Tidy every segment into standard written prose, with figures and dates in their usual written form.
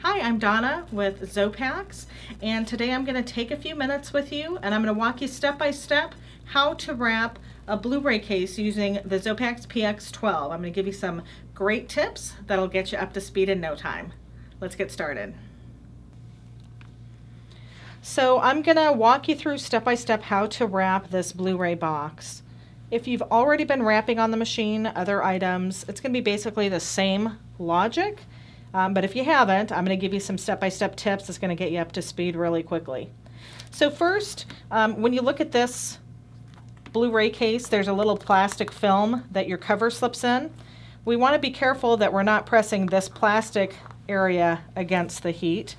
Hi, I'm Donna with Xopax, and today I'm going to take a few minutes with you and I'm going to walk you step by step how to wrap a BluRay case using the Xopax PX12. I'm going to give you some great tips that'll get you up to speed in no time. Let's get started. So I'm going to walk you through step by step how to wrap this BluRay box. If you've already been wrapping on the machine other items, it's going to be basically the same logic. But if you haven't, I'm going to give you some step-by-step tips that's going to get you up to speed really quickly. So first, when you look at this BluRay case, there's a little plastic film that your cover slips in. We want to be careful that we're not pressing this plastic area against the heat.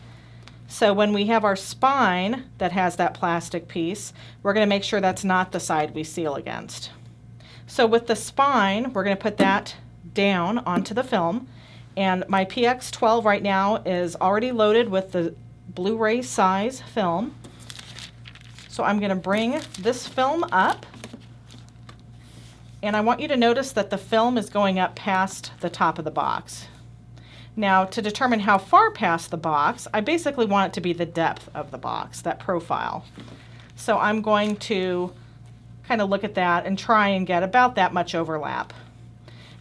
So when we have our spine that has that plastic piece, we're going to make sure that's not the side we seal against. So with the spine, we're going to put that down onto the film. And my PX12 right now is already loaded with the BluRay size film. So I'm going to bring this film up. And I want you to notice that the film is going up past the top of the box. Now, to determine how far past the box, I basically want it to be the depth of the box, that profile. So I'm going to kind of look at that and try and get about that much overlap.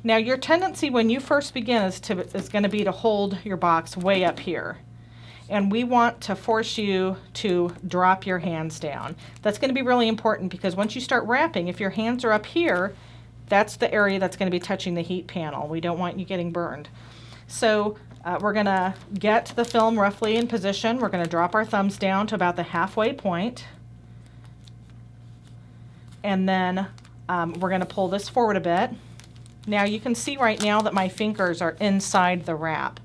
Now your tendency when you first begin is going to be to hold your box way up here. And we want to force you to drop your hands down. That's going to be really important because once you start wrapping, if your hands are up here, that's the area that's going to be touching the heat panel. We don't want you getting burned. So we're going to get the film roughly in position. We're going to drop our thumbs down to about the halfway point. And then we're going to pull this forward a bit. Now you can see right now that my fingers are inside the wrap.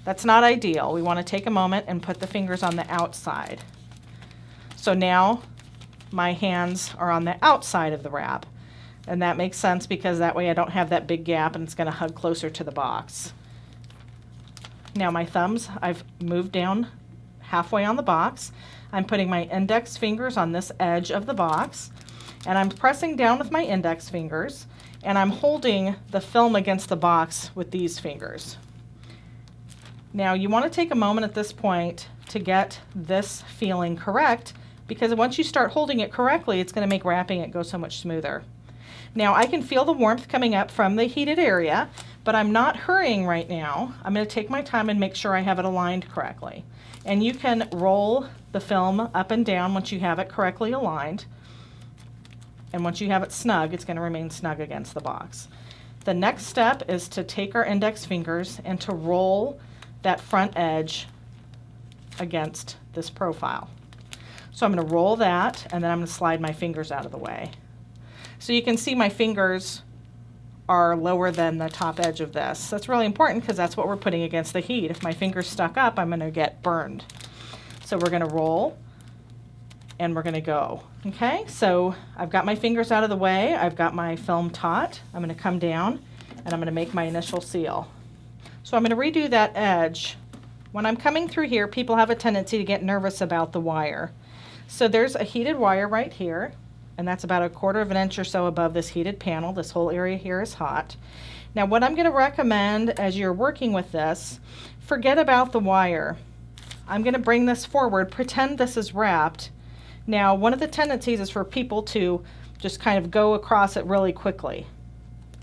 That's not ideal. We want to take a moment and put the fingers on the outside. So now my hands are on the outside of the wrap. And that makes sense because that way I don't have that big gap and it's going to hug closer to the box. Now my thumbs, I've moved down halfway on the box. I'm putting my index fingers on this edge of the box. And I'm pressing down with my index fingers. And I'm holding the film against the box with these fingers. Now you want to take a moment at this point to get this feeling correct because once you start holding it correctly, it's going to make wrapping it go so much smoother. Now I can feel the warmth coming up from the heated area, but I'm not hurrying right now. I'm going to take my time and make sure I have it aligned correctly. And you can roll the film up and down once you have it correctly aligned. And once you have it snug, it's going to remain snug against the box. The next step is to take our index fingers and to roll that front edge against this profile. So I'm going to roll that and then I'm going to slide my fingers out of the way. So you can see my fingers are lower than the top edge of this. That's really important because that's what we're putting against the heat. If my fingers stuck up, I'm going to get burned. So we're going to roll and we're going to go. Okay, so I've got my fingers out of the way. I've got my film taut. I'm going to come down and I'm going to make my initial seal. So I'm going to redo that edge. When I'm coming through here, people have a tendency to get nervous about the wire. So there's a heated wire right here, and that's about 1/4 inch or so above this heated panel. This whole area here is hot. Now what I'm going to recommend as you're working with this, forget about the wire. I'm going to bring this forward, pretend this is wrapped. Now, one of the tendencies is for people to just kind of go across it really quickly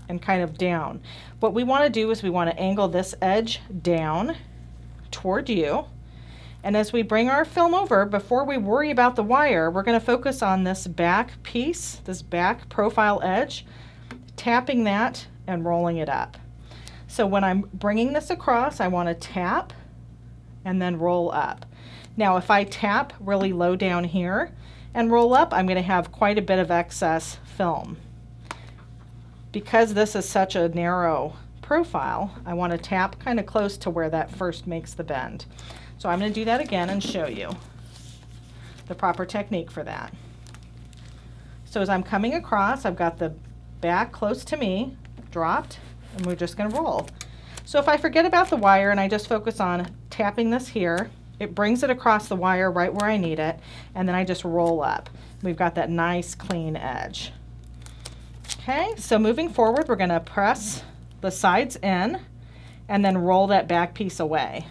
and kind of down. What we want to do is we want to angle this edge down toward you. And as we bring our film over, before we worry about the wire, we're going to focus on this back piece, this back profile edge, tapping that and rolling it up. So when I'm bringing this across, I want to tap and then roll up. Now if I tap really low down here and roll up, I'm going to have quite a bit of excess film. Because this is such a narrow profile, I want to tap kind of close to where that first makes the bend. So I'm going to do that again and show you the proper technique for that. So as I'm coming across, I've got the back close to me, dropped, and we're just going to roll. So if I forget about the wire and I just focus on tapping this here, it brings it across the wire right where I need it, and then I just roll up. We've got that nice clean edge. Okay, so moving forward, we're going to press the sides in and then roll that back piece away.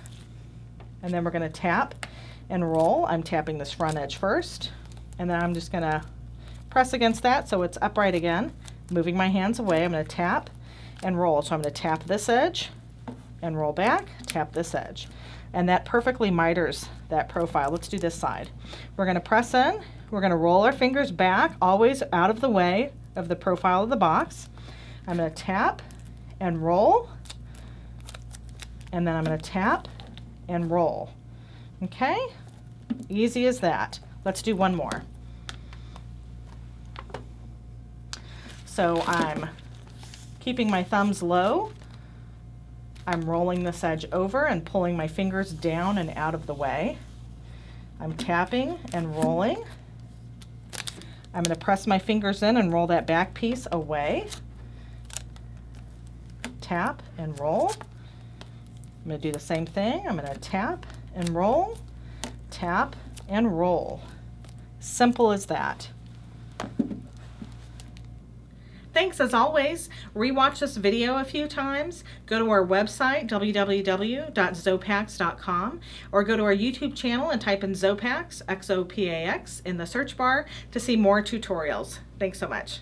and then we're going to tap and roll. I'm tapping this front edge first, and then I'm just going to press against that so it's upright again. Moving my hands away, I'm going to tap and roll. So I'm going to tap this edge and roll back, tap this edge. And that perfectly miters that profile. Let's do this side. We're going to press in. We're going to roll our fingers back, always out of the way of the profile of the box. I'm going to tap and roll, and then I'm going to tap and roll. Okay? Easy as that. Let's do one more. So I'm keeping my thumbs low. I'm rolling this edge over and pulling my fingers down and out of the way. I'm tapping and rolling. I'm going to press my fingers in and roll that back piece away. Tap and roll. I'm going to do the same thing. I'm going to tap and roll, tap and roll. Simple as that. Thanks as always. Rewatch this video a few times. Go to our website, www.xopax.com, or go to our YouTube channel and type in Xopax, Xopax, in the search bar to see more tutorials. Thanks so much.